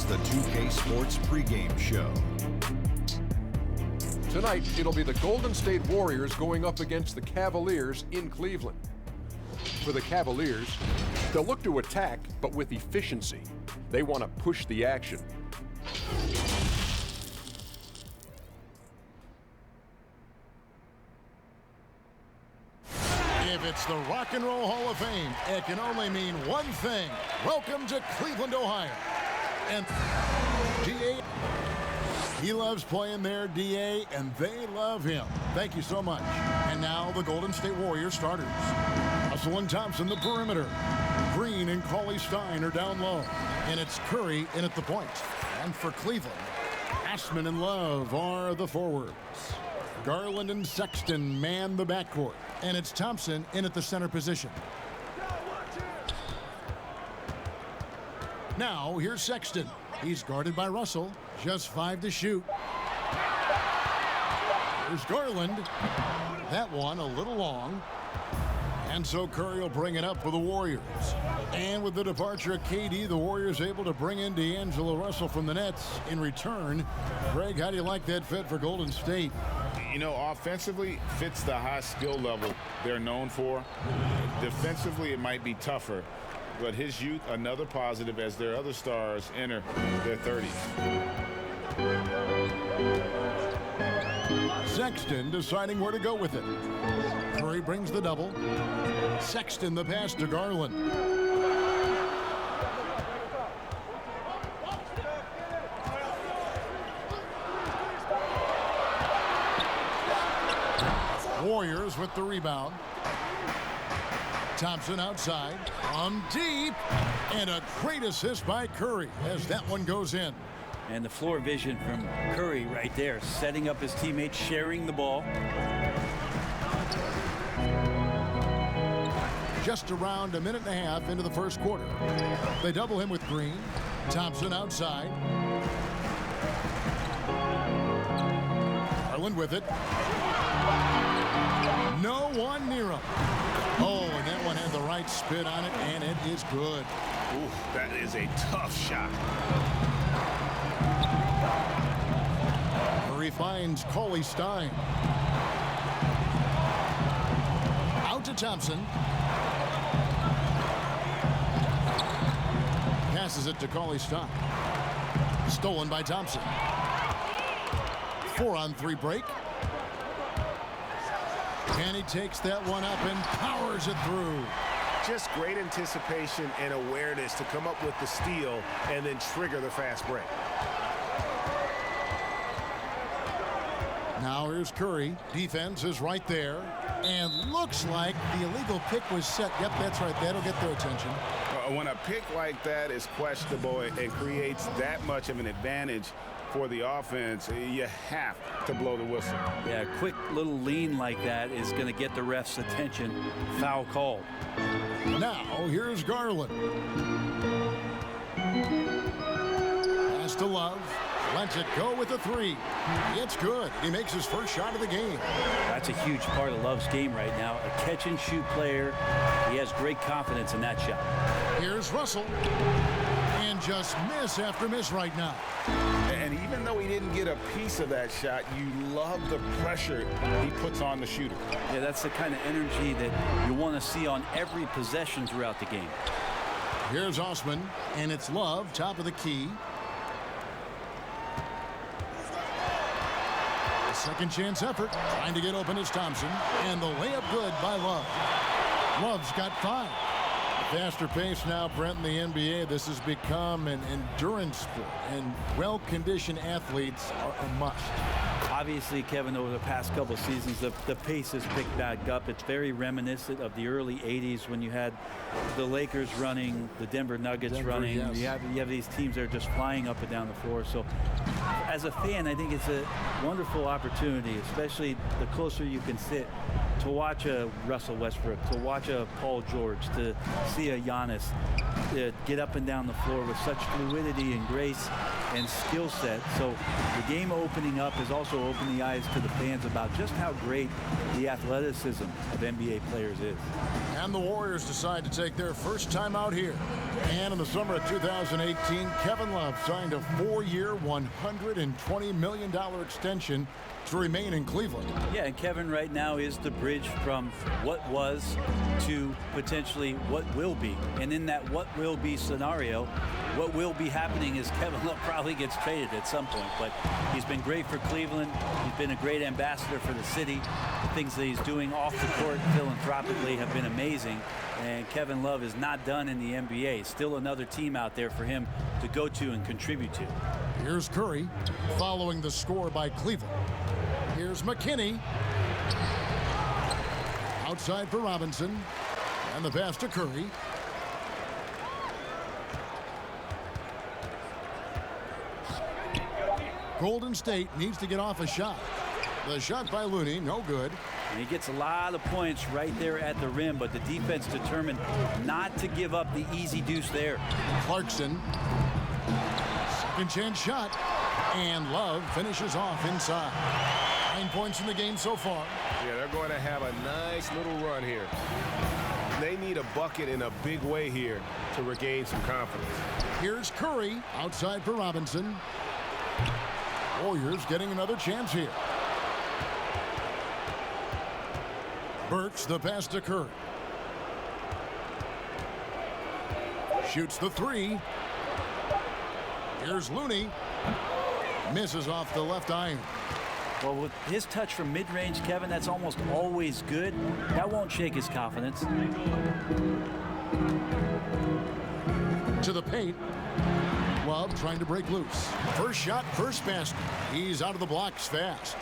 the 2K Sports pregame show. Tonight, it'll be the Golden State Warriors going up against the Cavaliers in Cleveland. For the Cavaliers, they'll look to attack, but with efficiency. They want to push the action. If it's the Rock and Roll Hall of Fame, it can only mean one thing. Welcome to Cleveland, Ohio. And DA, he loves playing there, DA, and they love him. Thank you so much. And now the Golden State Warriors starters. Russell and Thompson, the perimeter. Green and Cauley-Stein are down low. And it's Curry in at the point. And for Cleveland, Ashman and Love are the forwards. Garland and Sexton man the backcourt. And it's Thompson in at the center position. Now, here's Sexton. He's guarded by Russell. Just 5 to shoot. Here's Garland. That one a little long. And so Curry will bring it up for the Warriors. And with the departure of KD, the Warriors able to bring in D'Angelo Russell from the Nets. In return, Greg, how do you like that fit for Golden State? You know, offensively, fits the high skill level they're known for. Defensively, it might be tougher. But his youth, another positive as their other stars enter their 30s. Sexton deciding where to go with it. Curry brings the double. Sexton the pass to Garland. Warriors with the rebound. Thompson outside, from deep, and a great assist by Curry as that one goes in. And the floor vision from Curry right there, setting up his teammates, sharing the ball. Just around a minute and a half into the first quarter. They double him with Green. Thompson outside. Garland with it. No one near him. Oh, and that one had the right spin on it, and it is good. Ooh, that is a tough shot. Murray finds Cauley-Stein. Out to Thompson. Passes it to Cauley-Stein. Stolen by Thompson. 4-on-3 break. And he takes that one up and powers it through. Just great anticipation and awareness to come up with the steal and then trigger the fast break. Now here's Curry. Defense is right there. And looks like the illegal pick was set. Yep, that's right. That'll get their attention. When a pick like that is questionable and creates that much of an advantage for the offense, you have to blow the whistle. Yeah, a quick little lean like that is going to get the ref's attention. Foul called. Now here's Garland. Pass to Love. Lets it go with a 3. It's good. He makes his first shot of the game. That's a huge part of Love's game right now. A catch-and-shoot player. He has great confidence in that shot. Here's Russell. And just miss after miss right now. And even though he didn't get a piece of that shot, you love the pressure he puts on the shooter. Yeah, that's the kind of energy that you want to see on every possession throughout the game. Here's Osman, and it's Love, top of the key. A second chance effort, trying to get open is Thompson, and the layup good by Love. Love's got 5. Faster pace now, Brent, in the NBA. This has become an endurance sport, and well-conditioned athletes are a must. Obviously, Kevin, over the past couple of seasons, the pace has picked back up. It's very reminiscent of the early 80s when you had the Lakers running, the Denver Nuggets running. Yes. You have these teams that are just flying up and down the floor. So as a fan, I think it's a wonderful opportunity, especially the closer you can sit To watch a Russell Westbrook, to watch a Paul George, to see a Giannis get up and down the floor with such fluidity and grace and skill set. So the game opening up has also opened the eyes to the fans about just how great the athleticism of NBA players is. And the Warriors decide to take their first time out here. And in the summer of 2018, Kevin Love signed a 4-year, $120 million extension to remain in Cleveland. Yeah, and Kevin right now is the bridge from what was to potentially what will be. And in that what will be scenario, what will be happening is Kevin Love probably gets traded at some point. But he's been great for Cleveland. He's been a great ambassador for the city. The things that he's doing off the court philanthropically have been amazing. And Kevin Love is not done in the NBA. Still another team out there for him to go to and contribute to. Here's Curry following the score by Cleveland. Here's McKinney. Outside for Robinson. And the pass to Curry. Golden State needs to get off a shot. The shot by Looney, no good. And he gets a lot of points right there at the rim, but the defense determined not to give up the easy deuce there. Clarkson. Second chance shot. And Love finishes off inside. 9 points in the game so far. Yeah, they're going to have a nice little run here. They need a bucket in a big way here to regain some confidence. Here's Curry outside for Robinson. Warriors getting another chance here. Burks the pass to Curry. Shoots the three. Here's Looney. Misses off the left iron. Well, with his touch from mid-range, Kevin, that's almost always good. That won't shake his confidence. To the paint. Love trying to break loose. First shot, first basket. He's out of the blocks fast.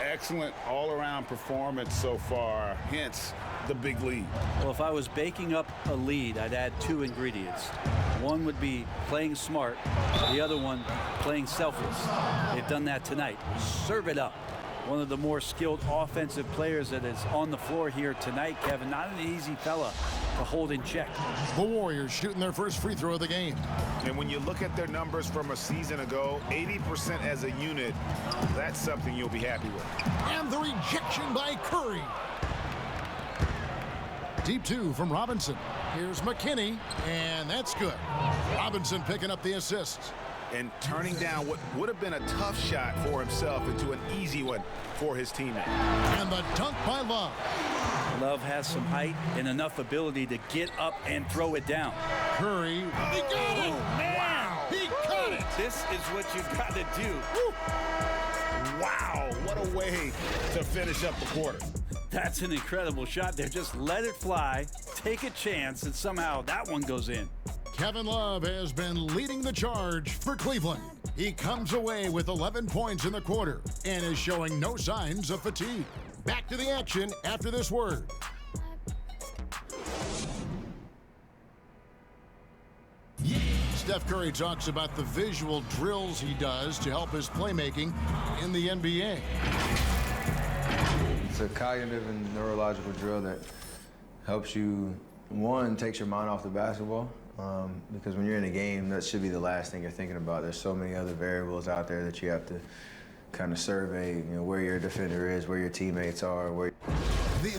Excellent all-around performance so far, hence the big lead. Well, if I was baking up a lead, I'd add 2 ingredients. One would be playing smart. The other one, playing selfless. They've done that tonight. Serve it up. One of the more skilled offensive players that is on the floor here tonight, Kevin. Not an easy fella to hold in check. The Warriors shooting their first free throw of the game. And when you look at their numbers from a season ago, 80% as a unit, that's something you'll be happy with. And the rejection by Curry. Deep 2 from Robinson. Here's McKinney, and that's good. Robinson picking up the assist. And turning down what would have been a tough shot for himself into an easy one for his teammate. And the dunk by Love. Love has some height and enough ability to get up and throw it down. Curry. He got it! Wow! He got it! This is what you've got to do. Woo. Wow, what a way to finish up the quarter. That's an incredible shot there. Just let it fly, take a chance, and somehow that one goes in. Kevin Love has been leading the charge for Cleveland. He comes away with 11 points in the quarter and is showing no signs of fatigue. Back to the action after this word. Steph Curry talks about the visual drills he does to help his playmaking in the NBA. It's a cognitive and neurological drill that helps you, one, takes your mind off the basketball, because when you're in a game, that should be the last thing you're thinking about. There's so many other variables out there that you have to kind of survey, you know, where your defender is, where your teammates are, where...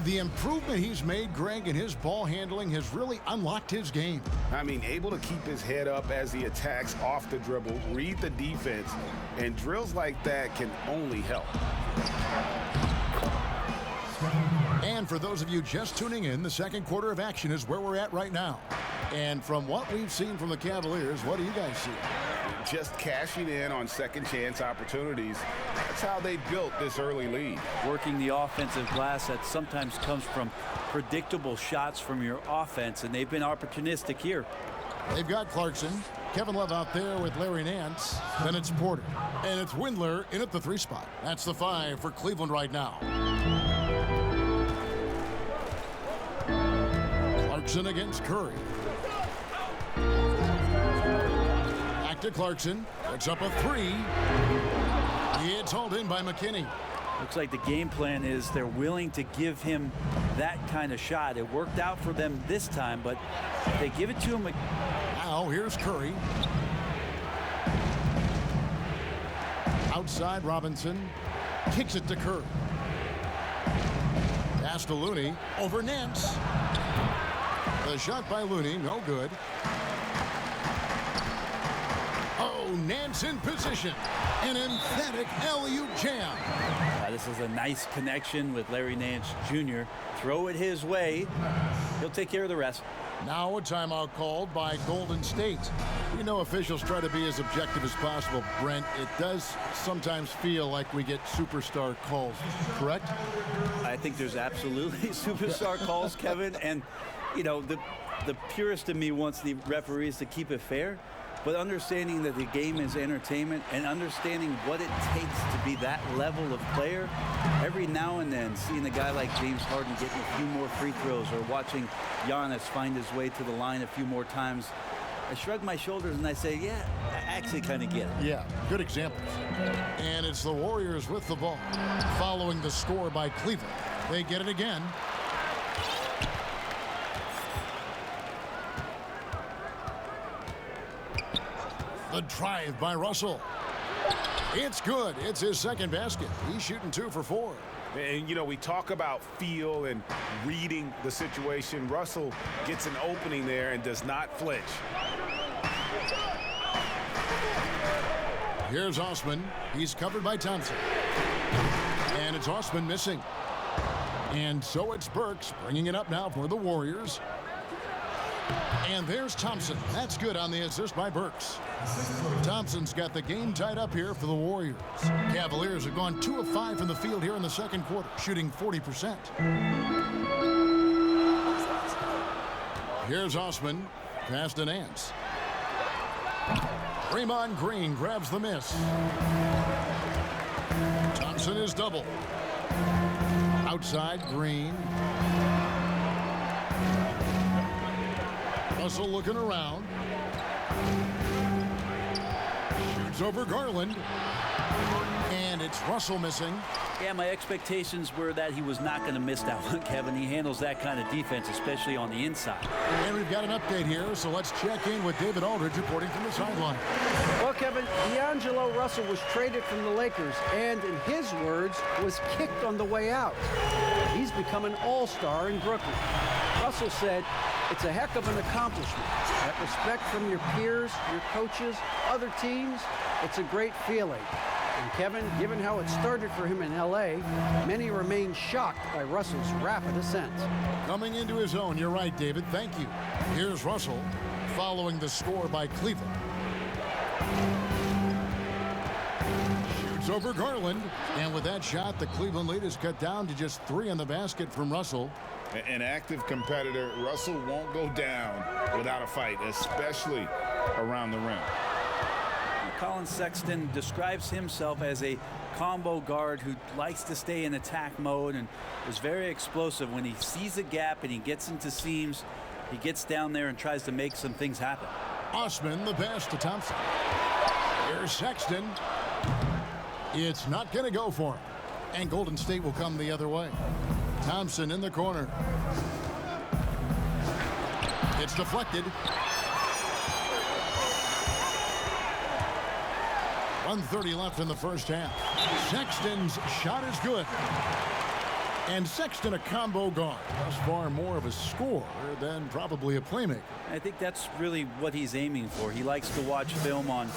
The improvement he's made, Greg, in his ball handling has really unlocked his game. I mean, able to keep his head up as he attacks off the dribble, read the defense, and drills like that can only help. And for those of you just tuning in, the second quarter of action is where we're at right now. And from what we've seen from the Cavaliers, what do you guys see? Just cashing in on second chance opportunities. That's how they built this early lead. Working the offensive glass that sometimes comes from predictable shots from your offense, and they've been opportunistic here. They've got Clarkson, Kevin Love out there with Larry Nance, then it's Porter, and it's Windler in at the 3 spot. That's the 5 for Cleveland right now. Clarkson against Curry. Back to Clarkson. Puts up a 3. It's hauled in by McKinney. Looks like the game plan is they're willing to give him that kind of shot. It worked out for them this time, but if they give it to him. Now here's Curry. Outside, Robinson kicks it to Curry. Pass to Looney over Nance. The shot by Looney, no good. Oh, Nance in position. An emphatic alley-oop jam. This is a nice connection with Larry Nance Jr. Throw it his way. He'll take care of the rest. Now a timeout called by Golden State. You know, officials try to be as objective as possible, Brent. It does sometimes feel like we get superstar calls, correct? I think there's absolutely superstar calls, Kevin. And, you know, the purist in me wants the referees to keep it fair. But understanding that the game is entertainment and understanding what it takes to be that level of player, every now and then seeing a guy like James Harden getting a few more free throws or watching Giannis find his way to the line a few more times, I shrug my shoulders and I say, yeah, I actually kind of get it. Yeah, good examples. And it's the Warriors with the ball, following the score by Cleveland. They get it again. The drive by Russell. It's good. It's his second basket. He's shooting 2 for 4. And, you know, we talk about feel and reading the situation. Russell gets an opening there and does not flinch. Here's Osman. He's covered by Thompson. And it's Osman missing. And so it's Burks bringing it up now for the Warriors. And there's Thompson. That's good on the assist by Burks. Thompson's got the game tied up here for the Warriors. Cavaliers have gone 2 of 5 from the field here in the second quarter, shooting 40%. Here's Osman. Pass to Nance. Draymond Green grabs the miss. Thompson is double. Outside, Green. Russell looking around. Shoots over Garland. And it's Russell missing. Yeah, my expectations were that he was not going to miss that one, Kevin. He handles that kind of defense, especially on the inside. And we've got an update here, so let's check in with David Aldridge reporting from the sideline. Well, Kevin, D'Angelo Russell was traded from the Lakers and, in his words, was kicked on the way out. He's become an all-star in Brooklyn. Russell said, "It's a heck of an accomplishment. That respect from your peers, your coaches, other teams, it's a great feeling." And Kevin, given how it started for him in L.A., many remain shocked by Russell's rapid ascent. Coming into his own, you're right, David. Thank you. Here's Russell following the score by Cleveland. Shoots over Garland. And with that shot, the Cleveland lead is cut down to just 3 on the basket from Russell. An active competitor. Russell won't go down without a fight, especially around the rim. Colin Sexton describes himself as a combo guard who likes to stay in attack mode and is very explosive. When he sees a gap and he gets into seams, he gets down there and tries to make some things happen. Osman, the pass to Thompson. Here's Sexton. It's not going to go for him. And Golden State will come the other way. Thompson in the corner. It's deflected. 1:30 left in the first half. Sexton's shot is good. And Sexton, a combo guard. Thus far more of a scorer than probably a playmaker. I think that's really what he's aiming for. He likes to watch film on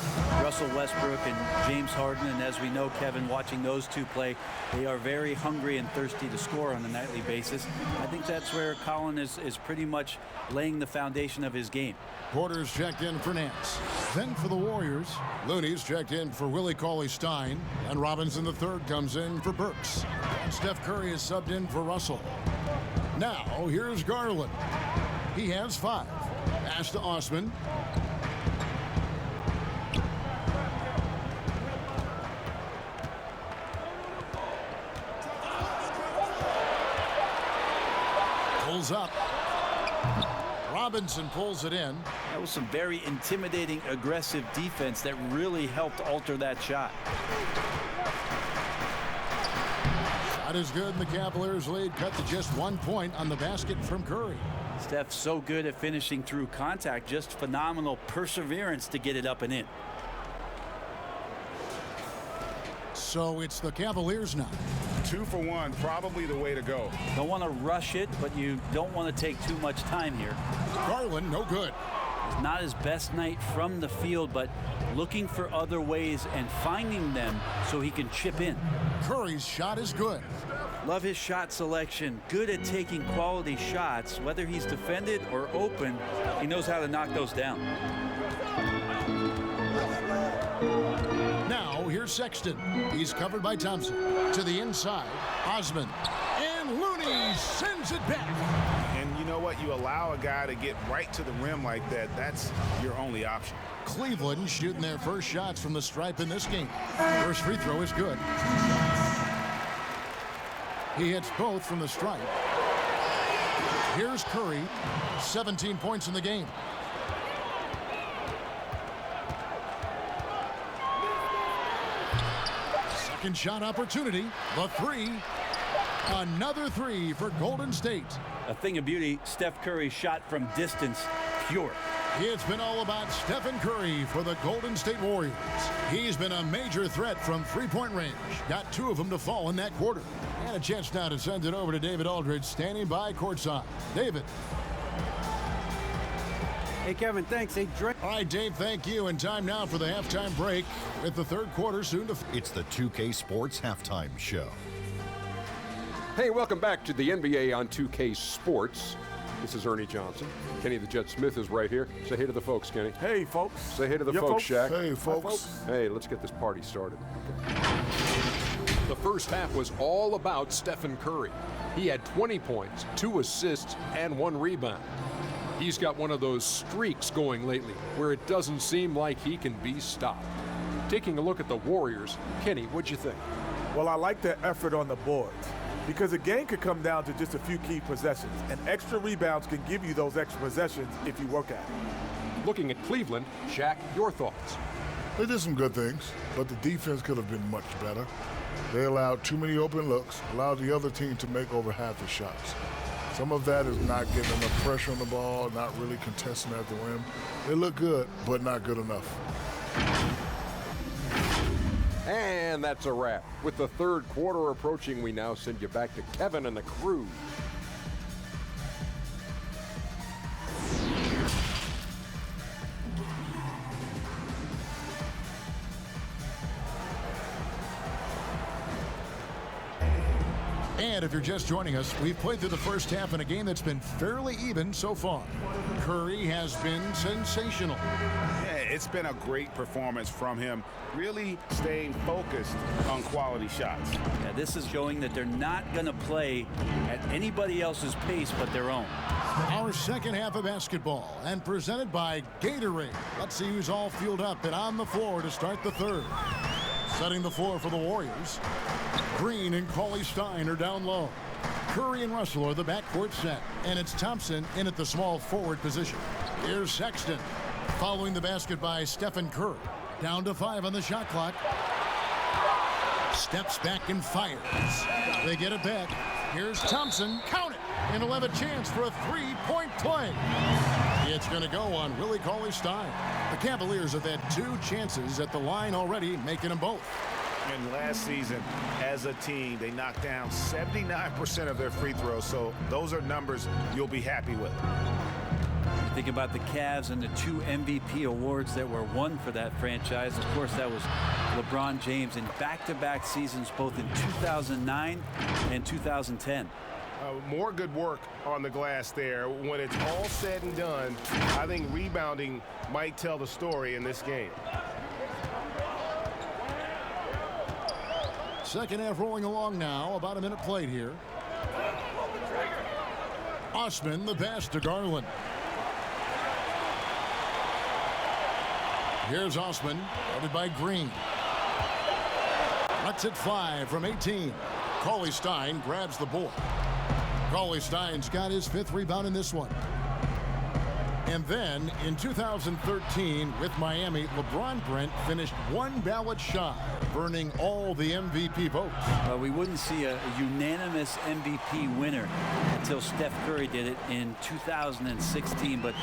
Russell Westbrook and James Harden. And as we know, Kevin, watching those two play, they are very hungry and thirsty to score on a nightly basis. I think that's where Colin is pretty much laying the foundation of his game. Porter's checked in for Nance. Then for the Warriors, Looney's checked in for Willie Cauley-Stein. And Robinson III comes in for Burks. And Steph Curry is subbed in for Russell. Now, here's Garland. He has 5. Pass to Osman. Pulls up. Robinson pulls it in. That was some very intimidating, aggressive defense that really helped alter that shot. Shot is good, and the Cavaliers' lead cut to just 1 point on the basket from Curry. Steph's so good at finishing through contact. Just phenomenal perseverance to get it up and in. So it's the Cavaliers now. 2 for 1, probably the way to go. Don't want to rush it, but you don't want to take too much time here. Garland, no good. Not his best night from the field, but looking for other ways and finding them so he can chip in. Curry's shot is good. Love his shot selection. Good at taking quality shots. Whether he's defended or open, he knows how to knock those down. Now here's Sexton. He's covered by Thompson. To the inside, Osman. And Looney sends it back. And you know what? You allow a guy to get right to the rim like that. That's your only option. Cleveland shooting their first shots from the stripe in this game. First free throw is good. He hits both from the stripe. Here's Curry, 17 points in the game. Second shot opportunity, the three. Another three for Golden State. A thing of beauty, Steph Curry's shot from distance, pure. It's been all about Stephen Curry for the Golden State Warriors. He's been a major threat from three-point range. Got 2 of them to fall in that quarter. And a chance now to send it over to David Aldridge, standing by courtside. David. Hey, Kevin, thanks. Hey, Drake. All right, Dave, thank you. And time now for the halftime break with the third quarter soon to... It's the 2K Sports Halftime Show. Hey, welcome back to the NBA on 2K Sports. This is Ernie Johnson. Kenny the Jet Smith is right here. Say hey to the folks, Kenny. Hey, folks. Say hey to the folks, Shaq. Hey, folks. Hey, let's get this party started. The first half was all about Stephen Curry. He had 20 points, 2 assists, and 1 rebound. He's got one of those streaks going lately where it doesn't seem like he can be stopped. Taking a look at the Warriors, Kenny, what'd you think? Well, I like the effort on the boards because a game could come down to just a few key possessions, and extra rebounds can give you those extra possessions if you work at it. Looking at Cleveland, Shaq, your thoughts? They did some good things, but the defense could have been much better. They allowed too many open looks, allowed the other team to make over half the shots. Some of that is not getting enough pressure on the ball, not really contesting at the rim. They look good, but not good enough. And that's a wrap. With the third quarter approaching, we now send you back to Kevin and the crew. And if you're just joining us, we've played through the first half in a game that's been fairly even so far. Curry has been sensational. Yeah, it's been a great performance from him, really staying focused on quality shots. Yeah, this is showing that they're not going to play at anybody else's pace but their own. Our second half of basketball, and presented by Gatorade. Let's see who's all fueled up and on the floor to start the third. Setting the floor for the Warriors. Green and Cauley-Stein are down low. Curry and Russell are the backcourt set, and it's Thompson in at the small forward position. Here's Sexton, following the basket by Stephen Curry. Down to 5 on the shot clock. Steps back and fires. They get it back. Here's Thompson, count it, and he'll have a chance for a three-point play. It's going to go on Willie Cauley-Stein. The Cavaliers have had 2 chances at the line already, making them both. And last season, as a team, they knocked down 79% of their free throws, so those are numbers you'll be happy with. You think about the Cavs and the 2 MVP awards that were won for that franchise. Of course, that was LeBron James in back-to-back seasons, both in 2009 and 2010. More good work on the glass there. When it's all said and done, I think rebounding might tell the story in this game. Second half rolling along now. About a minute played here. Osman, the pass to Garland. Here's Osman, guarded by Green. Lets it fly from 18. Cauley-Stein grabs the board. Cauley-Stein's got his 5th rebound in this one. And then in 2013 with Miami, LeBron Brent finished one ballot shy, burning all the MVP votes. We wouldn't see a unanimous MVP winner until Steph Curry did it in 2016. But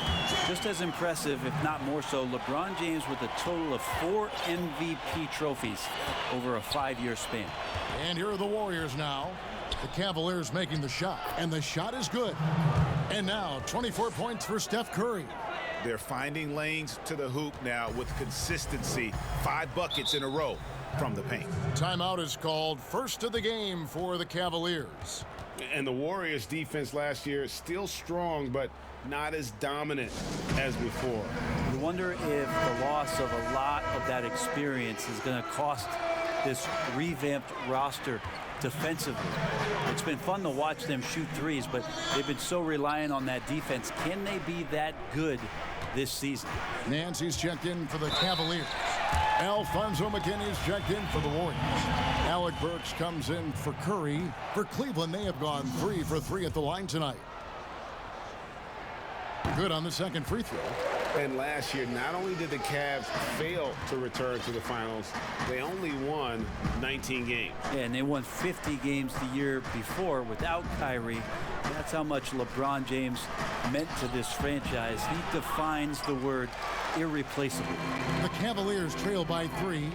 just as impressive, if not more so, LeBron James with a total of 4 MVP trophies over a 5-year span. And here are the Warriors now. The Cavaliers making the shot, and the shot is good. And now 24 points for Steph Curry. They're finding lanes to the hoop now with consistency. 5 buckets in a row from the paint. Timeout is called. First of the game for the Cavaliers. And the Warriors defense last year still strong, but not as dominant as before. You wonder if the loss of a lot of that experience is going to cost this revamped roster defensively. It's been fun to watch them shoot threes, but they've been so reliant on that defense. Can they be that good this season? Nancy's checked in for the Cavaliers. Alfonso McKinney's checked in for the Warriors. Alec Burks comes in for Curry. For Cleveland, they have gone 3 for 3 at the line tonight. Good on the second free throw. And last year, not only did the Cavs fail to return to the finals, they only won 19 games. Yeah, and they won 50 games the year before without Kyrie. That's how much LeBron James meant to this franchise. He defines the word irreplaceable. The Cavaliers trail by 3.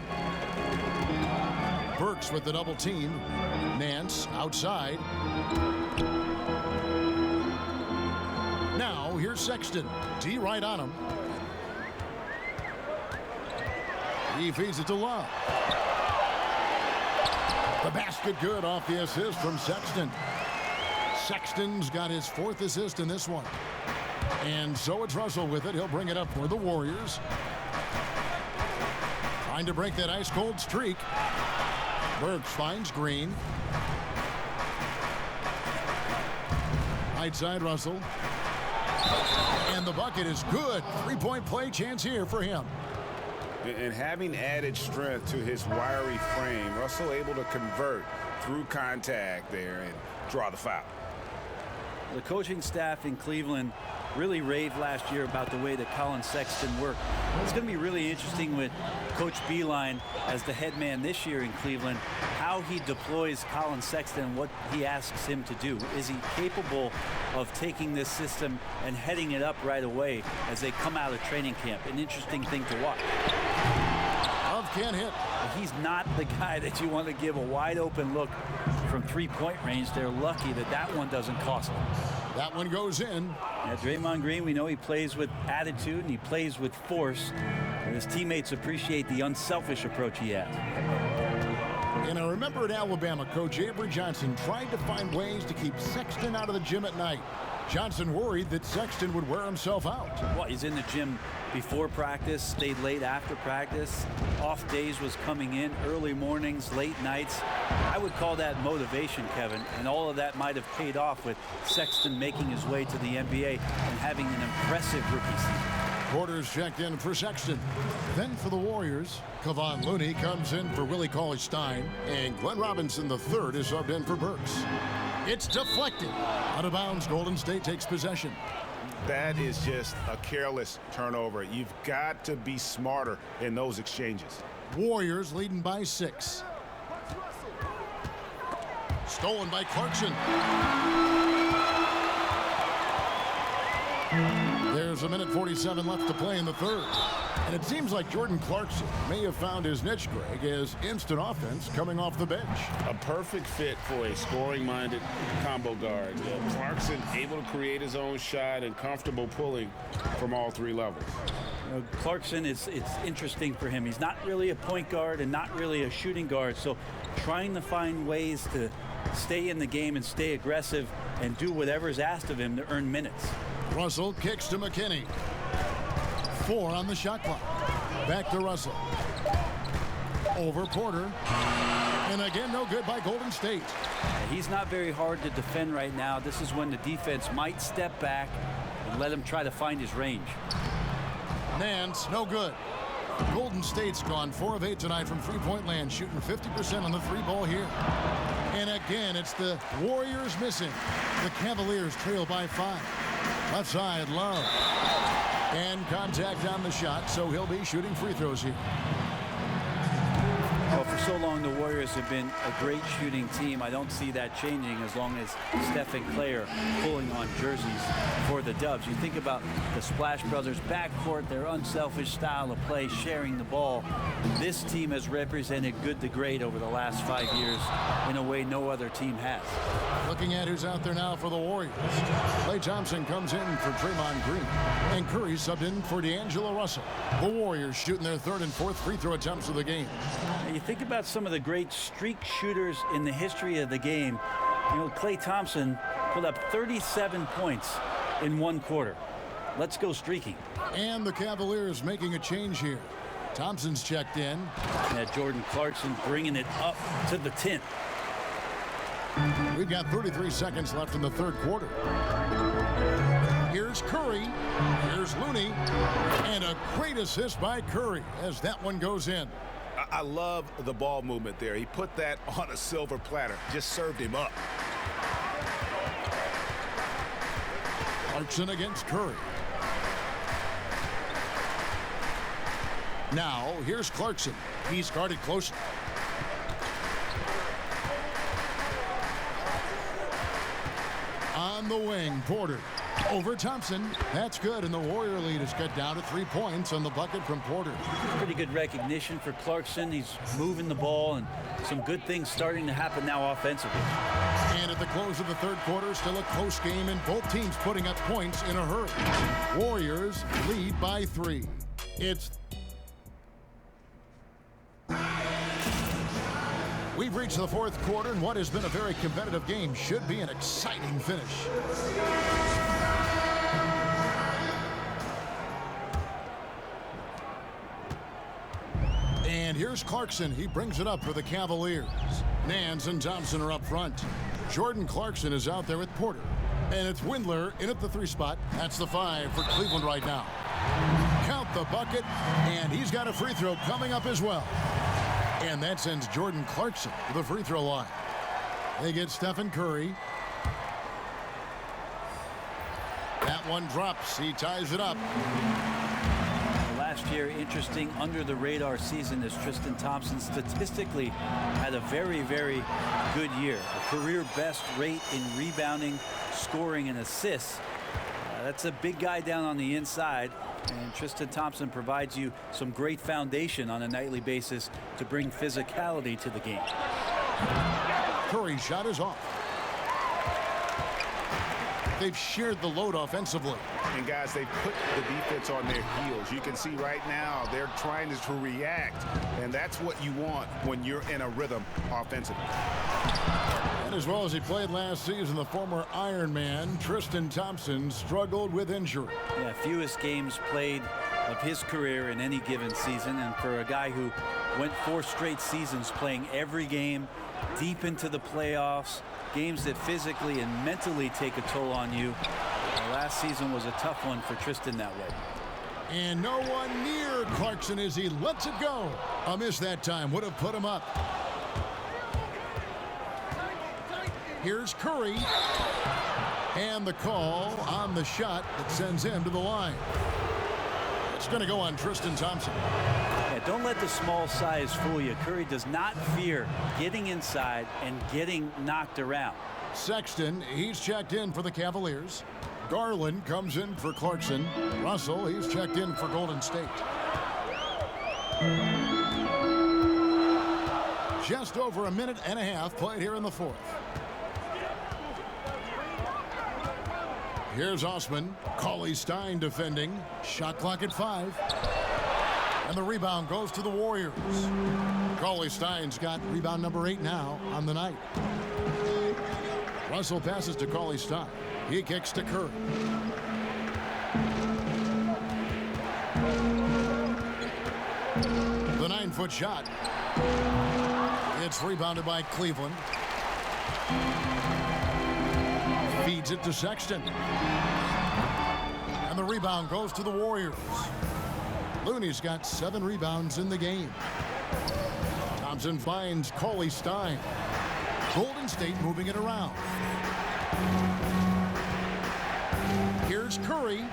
Burks with the double team. Nance outside. Now here's Sexton. D right on him. He feeds it to Love. The basket good off the assist from Sexton. Sexton's got his 4th assist in this one. And so it's Russell with it. He'll bring it up for the Warriors. Trying to break that ice-cold streak. Burks finds Green. Right side Russell. And the bucket is good. 3-point play chance here for him. And having added strength to his wiry frame, Russell able to convert through contact there and draw the foul. The coaching staff in Cleveland really raved last year about the way that Colin Sexton worked. It's going to be really interesting with Coach Beilein as the head man this year in Cleveland, how he deploys Colin Sexton, what he asks him to do. Is he capable of taking this system and heading it up right away as they come out of training camp? An interesting thing to watch. Love can't hit. He's not the guy that you want to give a wide open look from 3-point range. They're lucky that that one doesn't cost them. That one goes in. Yeah, Draymond Green, we know he plays with attitude and he plays with force. And his teammates appreciate the unselfish approach he has. And I remember at Alabama, Coach Avery Johnson tried to find ways to keep Sexton out of the gym at night. Johnson worried that Sexton would wear himself out. Well, he's in the gym before practice, stayed late after practice. Off days was coming in, early mornings, late nights. I would call that motivation, Kevin, and all of that might have paid off with Sexton making his way to the NBA and having an impressive rookie season. Porter's checked in for Sexton. Then for the Warriors, Kevon Looney comes in for Willie Cauley-Stein, and Glenn Robinson III is subbed in for Burks. It's deflected. Out of bounds, Golden State takes possession. That is just a careless turnover. You've got to be smarter in those exchanges. Warriors leading by 6. Stolen by Clarkson. There's a minute 47 left to play in the third. And it seems like Jordan Clarkson may have found his niche, Greg, as instant offense coming off the bench. A perfect fit for a scoring-minded combo guard. Clarkson able to create his own shot and comfortable pulling from all 3 levels. You know, Clarkson, it's interesting for him. He's not really a point guard and not really a shooting guard. So trying to find ways to stay in the game and stay aggressive and do whatever's asked of him to earn minutes. Russell kicks to McKinney. 4 on the shot clock. Back to Russell. Over Porter. And again, no good by Golden State. He's not very hard to defend right now. This is when the defense might step back and let him try to find his range. Nance, no good. Golden State's gone 4 of 8 tonight from 3-point land, shooting 50% on the 3-ball here. And again, it's the Warriors missing. The Cavaliers trail by 5. Left side, Love. And contact on the shot, so he'll be shooting free throws here. Well, for so long, the Warriors have been a great shooting team. I don't see that changing as long as Steph and Clay are pulling on jerseys for the Dubs. You think about the Splash Brothers backcourt, their unselfish style of play, sharing the ball. This team has represented good to great over the last 5 years in a way no other team has. Looking at who's out there now for the Warriors. Klay Thompson comes in for Draymond Green. And Curry subbed in for D'Angelo Russell. The Warriors shooting their third and fourth free throw attempts of the game. You think about some of the great streak shooters in the history of the game. You know, Klay Thompson put up 37 points in one quarter. Let's go streaking. And the Cavaliers making a change here. Thompson's checked in. Jordan Clarkson bringing it up to the 10th. We've got 33 seconds left in the third quarter. Here's Curry. Here's Looney. And a great assist by Curry as that one goes in. I love the ball movement there. He put that on a silver platter. Just served him up. Clarkson against Curry. Now, here's Clarkson. He's guarded closely. On the wing, Porter. Over Thompson. That's good, and the Warrior lead is cut down to 3 points on the bucket from Porter. Pretty good recognition for Clarkson. He's moving the ball, and some good things starting to happen now offensively. And at the close of the third quarter, still a close game, and both teams putting up points in a hurry. Warriors lead by 3. We've reached the fourth quarter, and what has been a very competitive game should be an exciting finish. And here's Clarkson. He brings it up for the Cavaliers. Nance and Thompson are up front. Jordan Clarkson is out there with Porter. And it's Windler in at the 3 spot. That's the 5 for Cleveland right now. Count the bucket, and he's got a free throw coming up as well. And that sends Jordan Clarkson to the free throw line. They get Stephen Curry. That one drops. He ties it up. Last year, interesting under-the-radar season as Tristan Thompson statistically had a very, very good year. A career best rate in rebounding, scoring, and assists. That's a big guy down on the inside. And Tristan Thompson provides you some great foundation on a nightly basis to bring physicality to the game. Curry's shot is off. They've shared the load offensively. And guys, they've put the defense on their heels. You can see right now they're trying to react, and that's what you want when you're in a rhythm offensively. And as well as he played last season, the former Iron Man, Tristan Thompson, struggled with injury. Yeah, fewest games played of his career in any given season, and for a guy who went 4 straight seasons playing every game, deep into the playoffs, games that physically and mentally take a toll on you. Last season was a tough one for Tristan that way. And no one near Clarkson as he lets it go. A miss that time would have put him up. Here's Curry. And the call on the shot that sends him to the line. It's going to go on Tristan Thompson. Yeah, don't let the small size fool you. Curry does not fear getting inside and getting knocked around. Sexton, he's checked in for the Cavaliers. Garland comes in for Clarkson. Russell, he's checked in for Golden State. Just over a minute and a half played here in the fourth. Here's Osman. Cauley Stein defending. Shot clock at 5. And the rebound goes to the Warriors. Cauley Stein's got rebound number 8 now on the night. Russell passes to Cauley Stein. He kicks to Curry. The 9-foot shot. It's rebounded by Cleveland. Feeds it to Sexton. And the rebound goes to the Warriors. Looney's got 7 rebounds in the game. Thompson finds Cauley Stein. Golden State moving it around. Here's Here's Curry.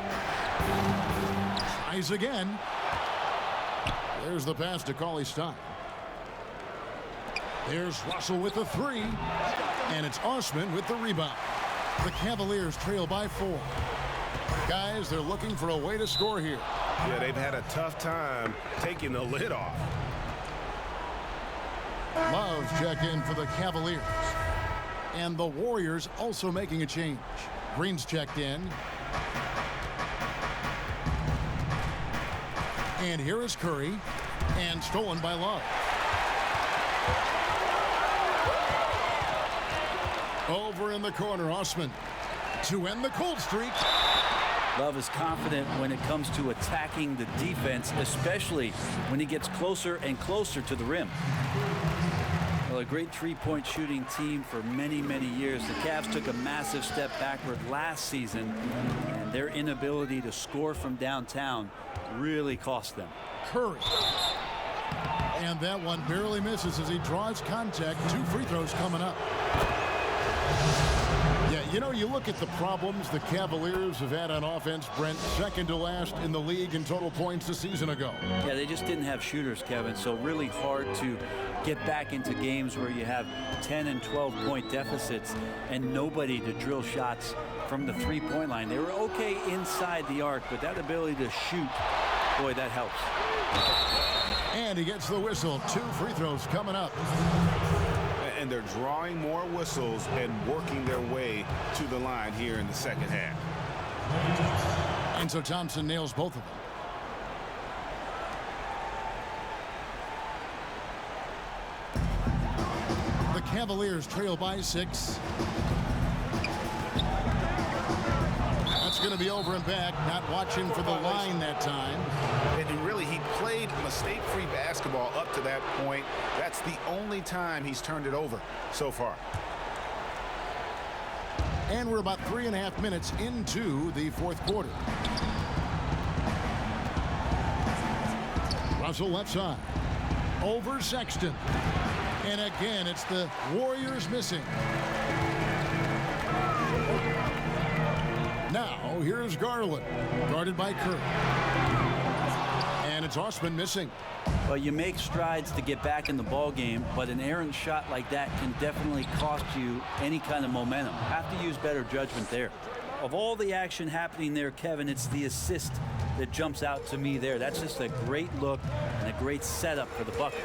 Tries again. There's the pass to Cauley-Stein. There's Russell with the three. And it's Osman with the rebound. The Cavaliers trail by 4. Guys, they're looking for a way to score here. Yeah, they've had a tough time taking the lid off. Love check in for the Cavaliers. And the Warriors also making a change. Green's checked in. And here is Curry. And stolen by Love. Over in the corner, Osman to end the cold streak. Love is confident when it comes to attacking the defense, especially when he gets closer and closer to the rim. Well, a great three-point shooting team for many, many years. The Cavs took a massive step backward last season, and their inability to score from downtown really cost them. Curry. And that one barely misses as he draws contact. 2 free throws coming up. Yeah, you know, you look at the problems the Cavaliers have had on offense, Brent, second to last in the league in total points a season ago. Yeah, they just didn't have shooters, Kevin, so really hard to get back into games where you have 10 and 12-point deficits and nobody to drill shots from the three-point line. They were okay inside the arc, but that ability to shoot, boy, that helps. And he gets the whistle. 2 free throws coming up. And they're drawing more whistles and working their way to the line here in the second half. And so Thompson nails both of them. The Cavaliers trail by 6. That's going to be over and back. Not watching for the line that time. And really, he played mistake-free basketball up to that point. That's the only time he's turned it over so far. And we're about 3.5 minutes into the fourth quarter. Russell left side. Over Sexton. And again, it's the Warriors missing. Now, here's Garland, guarded by Curry. And it's Osman missing. Well, you make strides to get back in the ball game, but an errant shot like that can definitely cost you any kind of momentum. Have to use better judgment there. Of all the action happening there, Kevin, it's the assist that jumps out to me there. That's just a great look and a great setup for the bucket.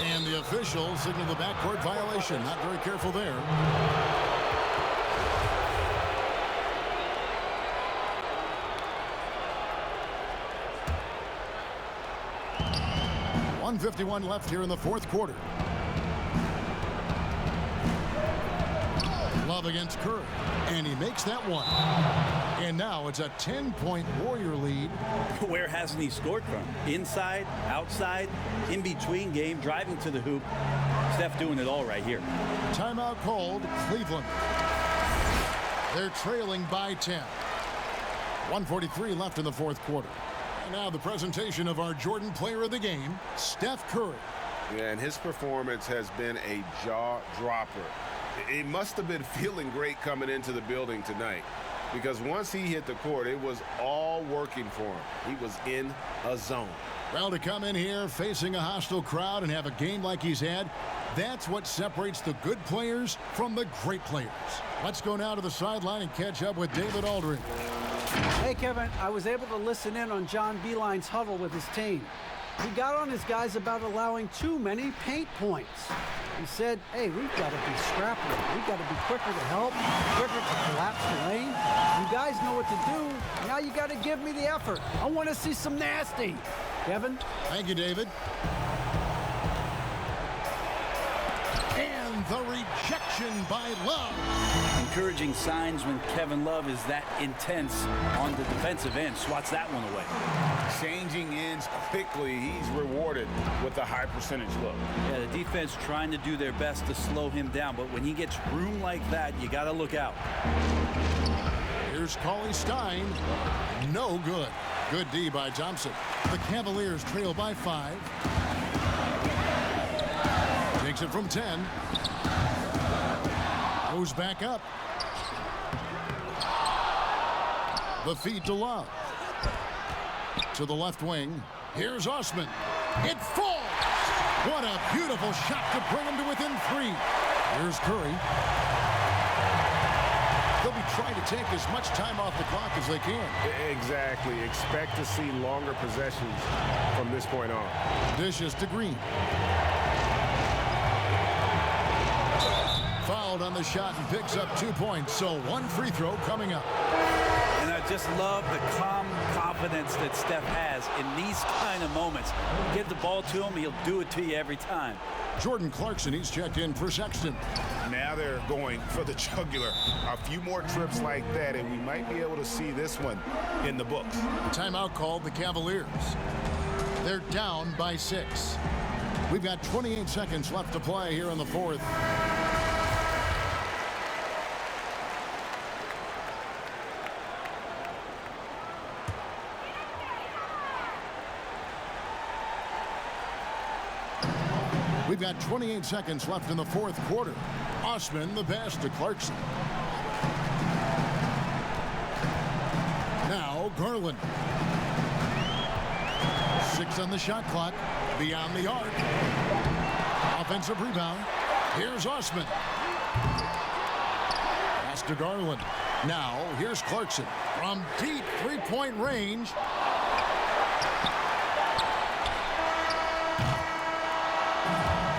And the official signaled the backcourt violation. Not very careful there. .151 left here in the fourth quarter. Love against Curry, and he makes that one. And now it's a 10-point Warrior lead. Where hasn't he scored from? Inside, outside, in between game, driving to the hoop. Steph doing it all right here. Timeout called, Cleveland. They're trailing by 10. 1:43 left in the fourth quarter. And now the presentation of our Jordan Player of the Game, Steph Curry. Yeah, and his performance has been a jaw-dropper. He must have been feeling great coming into the building tonight, because once he hit the court, it was all working for him. He was in a zone. Well, to come in here facing a hostile crowd and have a game like he's had, that's what separates the good players from the great players. Let's go now to the sideline and catch up with David Aldridge. Hey, Kevin, I was able to listen in on John Beilein's huddle with his team. He got on his guys about allowing too many paint points. He said, hey, we've got to be scrappier. We've got to be quicker to help, quicker to collapse the lane. You guys know what to do. Now you got to give me the effort. I want to see some nasty. Kevin? Thank you, David. And the rejection by Love. Encouraging signs when Kevin Love is that intense on the defensive end. Swats that one away. Changing ends quickly. He's rewarded with a high percentage look. Yeah, the defense trying to do their best to slow him down, but when he gets room like that, you got to look out. Here's Cauley-Stein. No good. Good D by Thompson. The Cavaliers trail by 5. Takes it from 10. Goes back up. The feed to Love. To the left wing. Here's Osman. It falls! What a beautiful shot to bring him to within 3. Here's Curry. They'll be trying to take as much time off the clock as they can. Exactly. Expect to see longer possessions from this point on. Dishes to Green. Fouled on the shot and picks up 2 points. So 1 free throw coming up. And I just love the calm confidence that Steph has in these kind of moments. Give the ball to him, he'll do it to you every time. Jordan Clarkson, he's checked in for Sexton. Now they're going for the jugular. A few more trips like that, and we might be able to see this one in the books. Timeout called the Cavaliers. They're down by 6. We've got 28 seconds left to play here in the 4th. We've got 28 seconds left in the 4th quarter. Osman, the pass to Clarkson. Now Garland. 6 on the shot clock. Beyond the arc. Offensive rebound. Here's Osman. Pass to Garland. Now here's Clarkson from deep three-point range.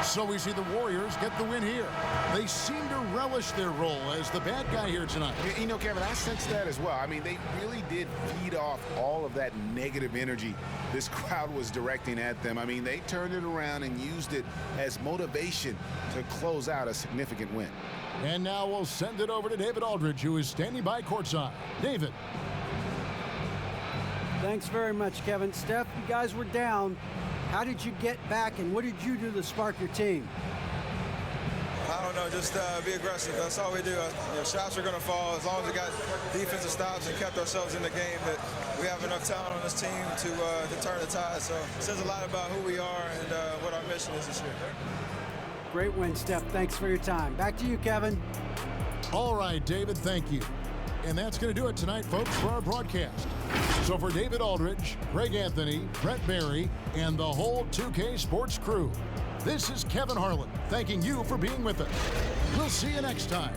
So we see the Warriors get the win here. They seem to relish their role as the bad guy here tonight. You know, Kevin, I sense that as well. I mean, they really did feed off all of that negative energy this crowd was directing at them. I mean, they turned it around and used it as motivation to close out a significant win. And now we'll send it over to David Aldridge, who is standing by courtside. David. Thanks very much, Kevin. Steph, you guys were down. How did you get back, and what did you do to spark your team? I don't know, just be aggressive. That's all we do. Shots are going to fall. As long as we got defensive stops and kept ourselves in the game, that we have enough talent on this team to turn the tide. So it says a lot about who we are and what our mission is this year. Great win, Steph. Thanks for your time. Back to you, Kevin. All right, David, thank you. And that's going to do it tonight, folks, for our broadcast. So for David Aldridge, Greg Anthony, Brett Barry, and the whole 2K Sports crew, this is Kevin Harlan thanking you for being with us. We'll see you next time.